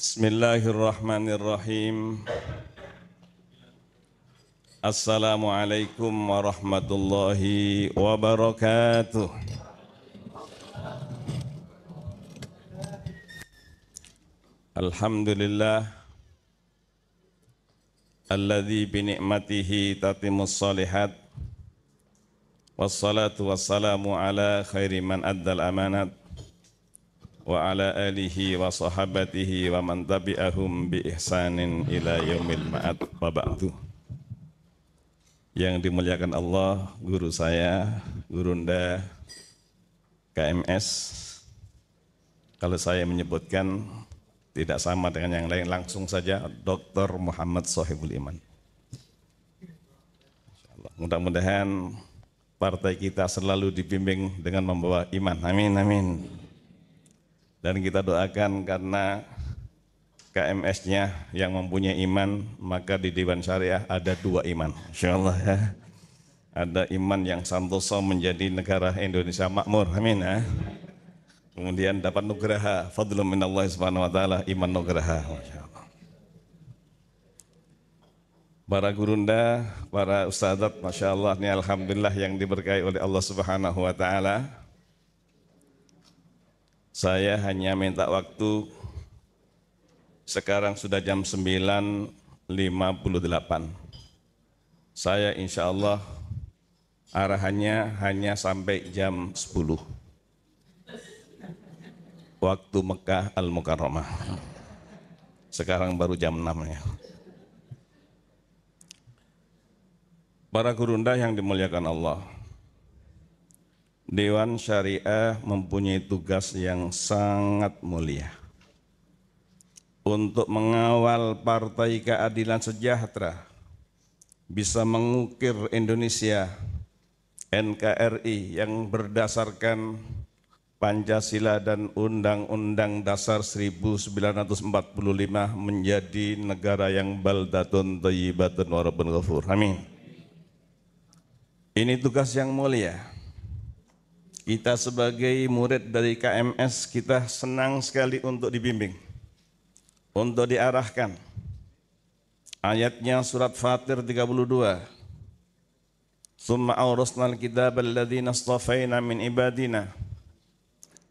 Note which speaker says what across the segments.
Speaker 1: Bismillahirrahmanirrahim. Assalamualaikum warahmatullahi wabarakatuh. Alhamdulillah alladzi bi ni'matihi tatimmus shalihat. Wassalatu wassalamu ala khairi man addal amanat wa ala alihi wa sahabatihi wa man tabi'ahum bi ihsanin ila yaumil ma'ad wa ba'du. Yang dimuliakan Allah, guru saya, Gurunda KMS. Kalau saya menyebutkan tidak sama dengan yang lain, langsung saja Dr. Muhammad Sohibul Iman. Mudah-mudahan partai kita selalu dibimbing dengan membawa iman. Amin, amin. Dan kita doakan karena KMS-nya yang mempunyai iman, maka di Dewan Syariah ada dua iman, insyaallah ya. Ada iman yang santoso menjadi negara Indonesia makmur, amin ya. Kemudian dapat nugraha, fadlun minallah subhanahu wa ta'ala, iman nugraha, masyaallah. Para gurunda, para ustadzat, masyaallah, ini alhamdulillah yang diberkahi oleh Allah subhanahu wa ta'ala. Saya hanya minta waktu. Sekarang sudah jam 9.58. Saya insya Allah arahannya hanya sampai jam 10. Waktu Mekah Al-Mukarramah. Sekarang baru jam 6 ya. Para gurunda yang dimuliakan Allah, Dewan Syariah mempunyai tugas yang sangat mulia untuk mengawal Partai Keadilan Sejahtera bisa mengukir Indonesia NKRI yang berdasarkan Pancasila dan Undang-Undang Dasar 1945 menjadi negara yang baldatun thayyibatun wa rabbun ghafur. Amin. Ini tugas yang mulia. Kita sebagai murid dari KMS, kita senang sekali untuk dibimbing, untuk diarahkan. Ayatnya surat Fatir 32. Tsumma awrasnal kitabal ladzina istafaina min ibadina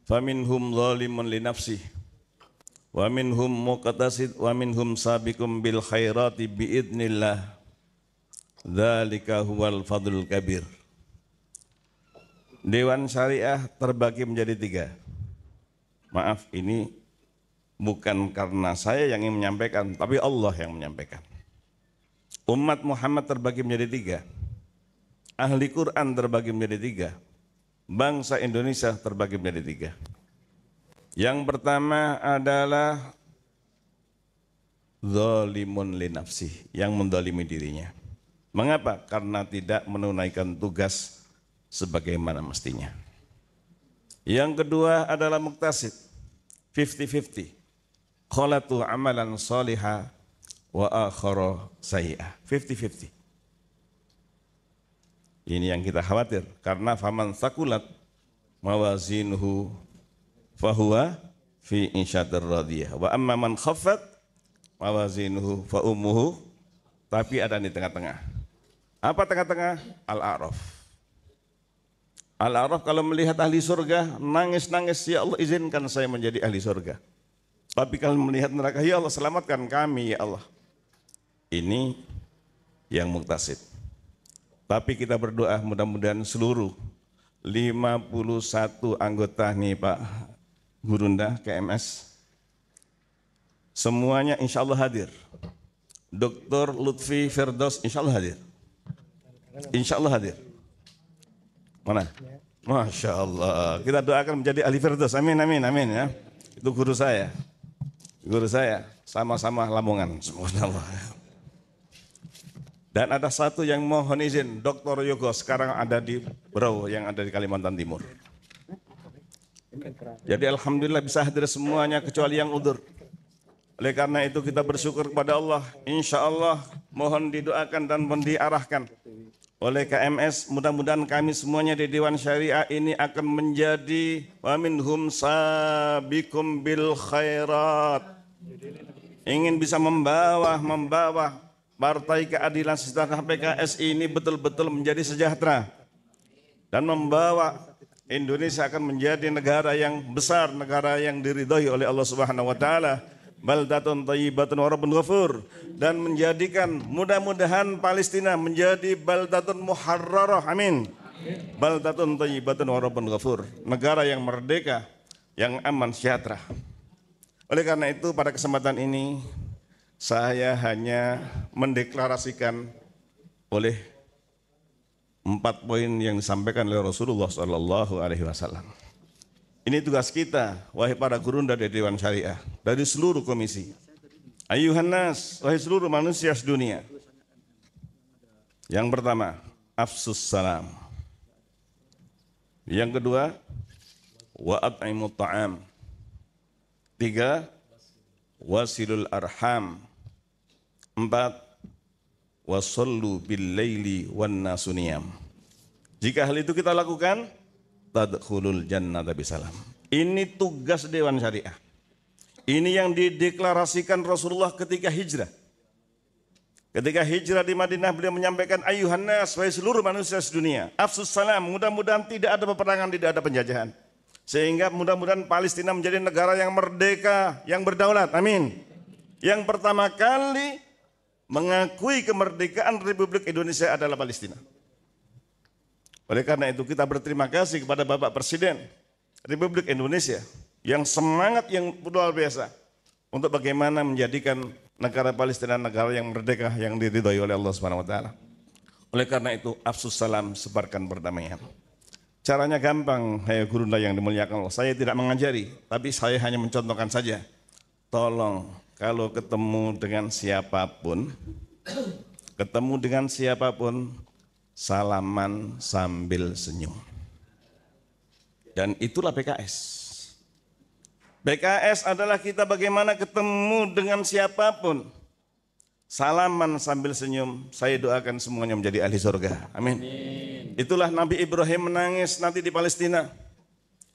Speaker 1: faminhum zalimun li nafsihi wa minhum muqtasid wa minhum sabiqum bil khairati biidznillah. Dzalika huwal fadlul kabir. Dewan Syariah terbagi menjadi 3. Maaf, ini bukan karena saya yang ingin menyampaikan, tapi Allah yang menyampaikan. Umat Muhammad terbagi menjadi 3. Ahli Quran terbagi menjadi 3. Bangsa Indonesia terbagi menjadi 3. Yang pertama adalah zalimun li nafsih, yang mendolimi dirinya. Mengapa? Karena tidak menunaikan tugas sebagaimana mestinya. Yang kedua adalah muqtasid, 50-50. Khalatu amalan salihah wa akhara sayyi'ah, 50-50. Ini yang kita khawatir, karena faman thaqulat mawazinuhu fahuwa fi insyatir radiyah wa amma man khaffat mawazinuhu fa ummuhu, tapi ada di tengah-tengah. Apa tengah-tengah? Al-A'raf. Al-A'raf kalau melihat ahli surga, nangis-nangis, ya Allah izinkan saya menjadi ahli surga. Tapi kalau melihat neraka, ya Allah selamatkan kami ya Allah. Ini yang muqtasid. Tapi kita berdoa mudah-mudahan seluruh 51 anggota nih Pak Gurunda KMS, semuanya insya Allah hadir. Dr. Lutfi Firdaus insya Allah hadir. Insya Allah hadir. Mana? Masya Allah. Kita doakan menjadi ahli Firdaus. Amin, amin, amin ya. Itu guru saya. Guru saya sama-sama Lamongan. Subhanallah. Dan ada satu yang mohon izin, Dr. Yogo sekarang ada di Berau yang ada di Kalimantan Timur. Jadi alhamdulillah bisa hadir semuanya kecuali yang udzur. Oleh karena itu kita bersyukur kepada Allah. Insya Allah mohon didoakan dan diarahkan oleh KMS, mudah-mudahan kami semuanya di Dewan Syariah ini akan menjadi wa minhum sabiqum bil khairat ingin bisa membawa Partai Keadilan Sejahtera PKS ini betul-betul menjadi sejahtera dan membawa Indonesia akan menjadi negara yang besar, negara yang diridhoi oleh Allah Subhanahu wa taala, baldatun thayyibatun wa rabbun ghafur, dan menjadikan mudah-mudahan Palestina menjadi baldatun muharrarah, amin. Baldatun thayyibatun wa rabbun ghafur, negara yang merdeka, yang aman, sejahtera. Oleh karena itu pada kesempatan ini saya hanya mendeklarasikan oleh 4 poin yang disampaikan oleh Rasulullah Sallallahu Alaihi Wasallam. Ini tugas kita, wahai para gurunda dari Dewan Syariah, dari seluruh komisi. Ayuhan nas, wahai seluruh manusia sedunia. Yang pertama, afsus salam. Yang kedua, wa at'imut ta'am. 3, wasilul arham. 4, wasallu bil laili wan nasu niyam. Jika hal itu kita lakukan, tadkhulul jannata bisalam. Ini tugas Dewan Syariah. Ini yang dideklarasikan Rasulullah ketika hijrah. Ketika hijrah di Madinah, beliau menyampaikan, ayuhan nas, wahai seluruh manusia sedunia, afsus salam, mudah-mudahan tidak ada peperangan, tidak ada penjajahan. Sehingga mudah-mudahan Palestina menjadi negara yang merdeka, yang berdaulat, amin. Yang pertama kali mengakui kemerdekaan Republik Indonesia adalah Palestina. Oleh karena itu kita berterima kasih kepada Bapak Presiden Republik Indonesia yang semangat yang luar biasa untuk bagaimana menjadikan negara Palestina negara yang merdeka, yang diridhoi oleh Allah Subhanahu wa taala. Oleh karena itu afsus salam, sebarkan perdamaian. Caranya gampang, hai gurunda yang dimuliakan Allah. Saya tidak mengajari, tapi saya hanya mencontohkan saja. Tolong kalau ketemu dengan siapapun, salaman sambil senyum. Dan itulah PKS. PKS adalah kita bagaimana ketemu dengan siapapun, salaman sambil senyum. Saya doakan semuanya menjadi ahli surga. Amin. Itulah Nabi Ibrahim menangis nanti di Palestina.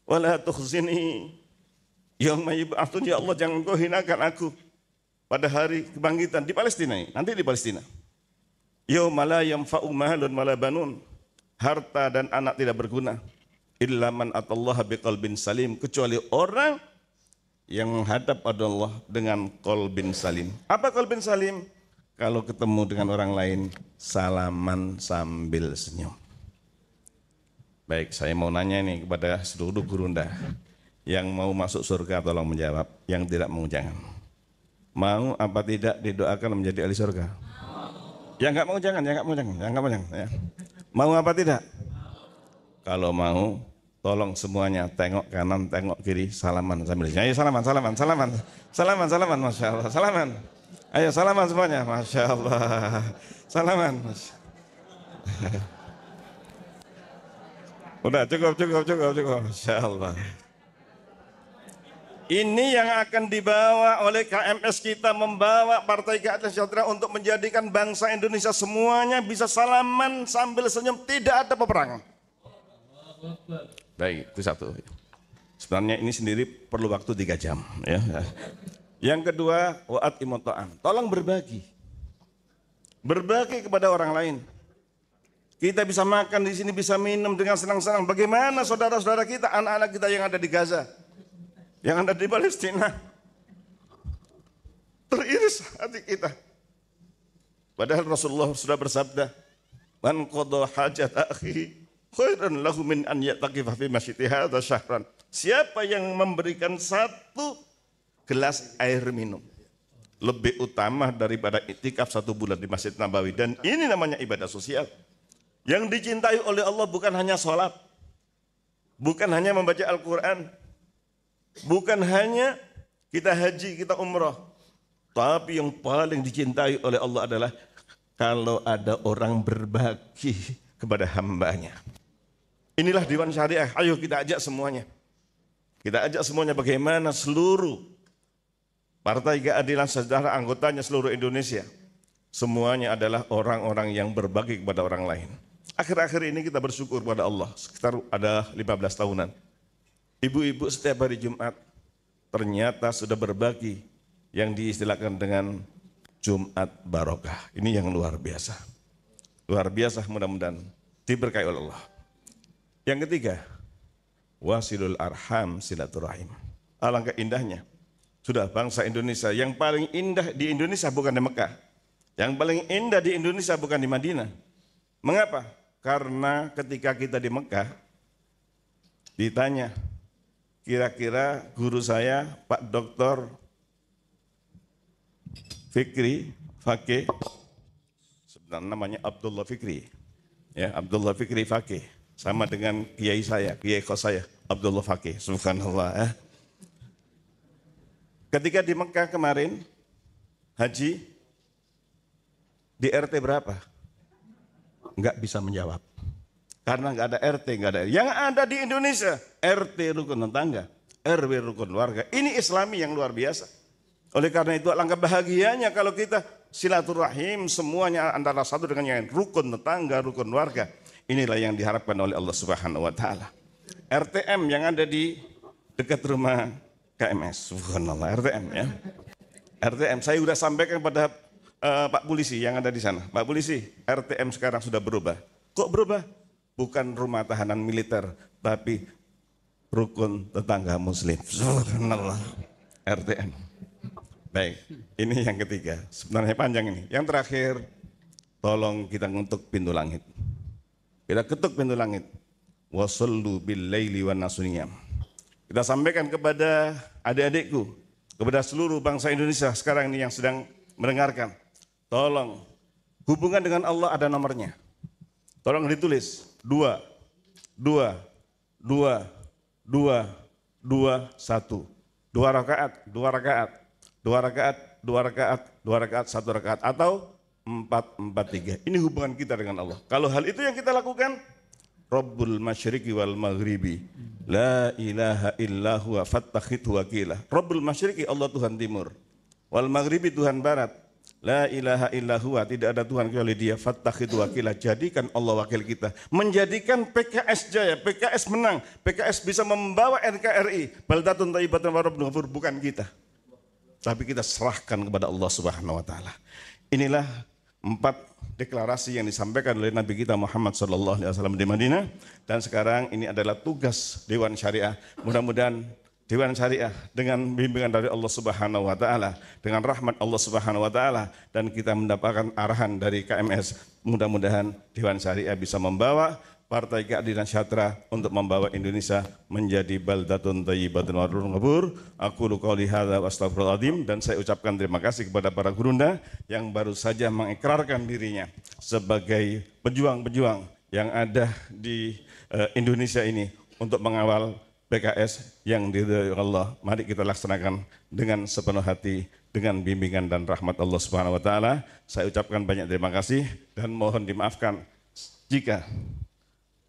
Speaker 1: Wala tukhzini yauma yub'atsun, ya Allah jangan kau hinakan aku pada hari kebangkitan di Palestina ini, nanti di Palestina. Yauma la yanfa'u malun wala banun, harta dan anak tidak berguna, illa man atallaha biqalbin salim, kecuali orang yang menghadap pada Allah dengan qalbin salim. Apa qalbin salim? Kalau ketemu dengan orang lain, salaman sambil senyum. Baik, saya mau nanya nih kepada seluruh gurunda. Yang mau masuk surga tolong menjawab, yang tidak mau jangan. Mau apa tidak didoakan menjadi ahli surga? Yang enggak mau jangan, yang enggak mau jangan, yang enggak mau jangan. Ya. Mau apa tidak? Kalau mau, tolong semuanya tengok kanan, tengok kiri, salaman sambil. Ayo salaman, masya Allah, salaman. Ayo salaman semuanya, masya Allah, salaman. Udah cukup, masya Allah. Ini yang akan dibawa oleh KMS kita, membawa Partai Keadilan Sejahtera untuk menjadikan bangsa Indonesia semuanya bisa salaman sambil senyum, tidak ada peperangan. Baik, itu satu. Sebenarnya ini sendiri perlu waktu 3 jam. Ya. Yang kedua, wa'at imoto'an. Tolong berbagi. Berbagi kepada orang lain. Kita bisa makan di sini, bisa minum dengan senang-senang. Bagaimana saudara-saudara kita, anak-anak kita yang ada di Gaza, yang ada di Palestina, teriris hati kita. Padahal Rasulullah sudah bersabda, man qada hajat akhi khairan lahu min an yataqifa fi masjidi hadza syahran. Siapa yang memberikan 1 gelas air minum lebih utama daripada iktikaf 1 bulan di Masjid Nabawi. Dan ini namanya ibadah sosial. Yang dicintai oleh Allah bukan hanya sholat, bukan hanya membaca Al-Quran, bukan hanya kita haji, kita umrah, tapi yang paling dicintai oleh Allah adalah kalau ada orang berbagi kepada hambanya. Inilah Dewan Syariah, ayo kita ajak semuanya. Kita ajak semuanya bagaimana seluruh Partai Keadilan Sejahtera, anggotanya seluruh Indonesia, semuanya adalah orang-orang yang berbagi kepada orang lain. Akhir-akhir ini kita bersyukur pada Allah, sekitar ada 15 tahunan. Ibu-ibu setiap hari Jumat ternyata sudah berbagi yang diistilahkan dengan Jumat Barokah. Ini yang luar biasa. Luar biasa, mudah-mudahan diberkahi oleh Allah. Yang ketiga, wasilul arham silaturahim. Alangkah indahnya. Sudah bangsa Indonesia, yang paling indah di Indonesia bukan di Mekah. Yang paling indah di Indonesia bukan di Madinah. Mengapa? Karena ketika kita di Mekah, ditanya, kira-kira guru saya Pak Dr. Fikri, Fakih, sebenarnya namanya Abdullah Fikri. Ya, Abdullah Fikri Fakih. Sama dengan kiai saya, kiai kos saya, Abdullah Fakih. Subhanallah. Ya. Ketika di Mekah kemarin, haji, di RT berapa? Enggak bisa menjawab. Karena enggak ada RT, enggak ada. Yang ada di Indonesia, RT rukun tetangga, RW rukun warga. Ini Islami yang luar biasa. Oleh karena itu alangkah bahagianya kalau kita silaturahim semuanya antara satu dengan yang lain. Rukun tetangga, rukun warga. Inilah yang diharapkan oleh Allah Subhanahu wa taala. RTM yang ada di dekat rumah KMS, subhanallah, RTM ya. RTM, saya sudah sampaikan pada Pak Polisi yang ada di sana. Pak Polisi, RTM sekarang sudah berubah. Kok berubah? Bukan rumah tahanan militer, tapi rukun tetangga muslim. Subhanallah, RTM. Baik, ini yang ketiga. Sebenarnya panjang ini. Yang terakhir, tolong kita ngetuk pintu langit. Kita ketuk pintu langit. Wasallu bil laili wan nasuniyam. Kita sampaikan kepada adik-adikku, kepada seluruh bangsa Indonesia sekarang ini yang sedang mendengarkan. Tolong, hubungan dengan Allah ada nomornya. Tolong ditulis, 2, 2, 2, 2, 2, 1. 2 rakaat, 2 rakaat, 2 rakaat, 2 rakaat, 2 rakaat, 1 rakaat. Atau 4, 4, 3. Ini hubungan kita dengan Allah. Kalau hal itu yang kita lakukan, Rabbul masyriqi wal maghribi la ilaha illa huwa fattakhidhu wakila. Rabbul masyriqi, Allah Tuhan timur, wal maghribi Tuhan barat, la ilaha illa huwa, tidak ada Tuhan kecuali Dia, fattakhidhu wakila, jadikan Allah wakil kita. Menjadikan PKS jaya, PKS menang, PKS bisa membawa NKRI baldatun thayyibatun wa rabbun ghafur, bukan kita. Tapi kita serahkan kepada Allah Subhanahu wa taala. Inilah 4 deklarasi yang disampaikan oleh Nabi kita Muhammad SAW di Madinah, dan sekarang ini adalah tugas Dewan Syariah. Mudah-mudahan Dewan Syariah dengan bimbingan dari Allah Subhanahu wa taala, dengan rahmat Allah Subhanahu wa taala, dan kita mendapatkan arahan dari KMS, mudah-mudahan Dewan Syariah bisa membawa Partai Keadilan Sejahtera untuk membawa Indonesia menjadi baldatun thayyibatun wa rabbun ghafur. Aku qouli hadza wa astaghfirullahaladzim, dan saya ucapkan terima kasih kepada para gurunda yang baru saja mengikrarkan dirinya sebagai pejuang-pejuang yang ada di Indonesia ini untuk mengawal PKS yang diridhoi Allah. Mari kita laksanakan dengan sepenuh hati dengan bimbingan dan rahmat Allah Subhanahu wa taala. Saya ucapkan banyak terima kasih dan mohon dimaafkan jika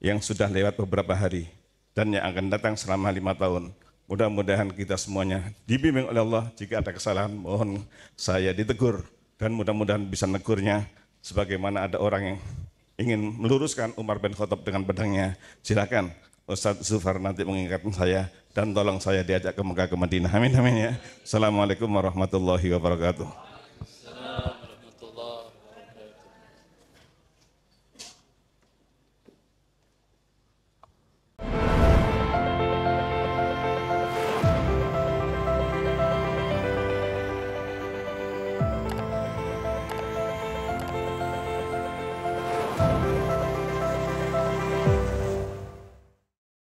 Speaker 1: yang sudah lewat beberapa hari dan yang akan datang selama 5 tahun. Mudah-mudahan kita semuanya dibimbing oleh Allah. Jika ada kesalahan, mohon saya ditegur, dan mudah-mudahan bisa negurnya sebagaimana ada orang yang ingin meluruskan Umar bin Khattab dengan pedangnya. Silakan Ustaz Zufar nanti mengingatkan saya, dan tolong saya diajak ke Mekah, ke Madinah. Amin amin ya. Assalamualaikum warahmatullahi wabarakatuh.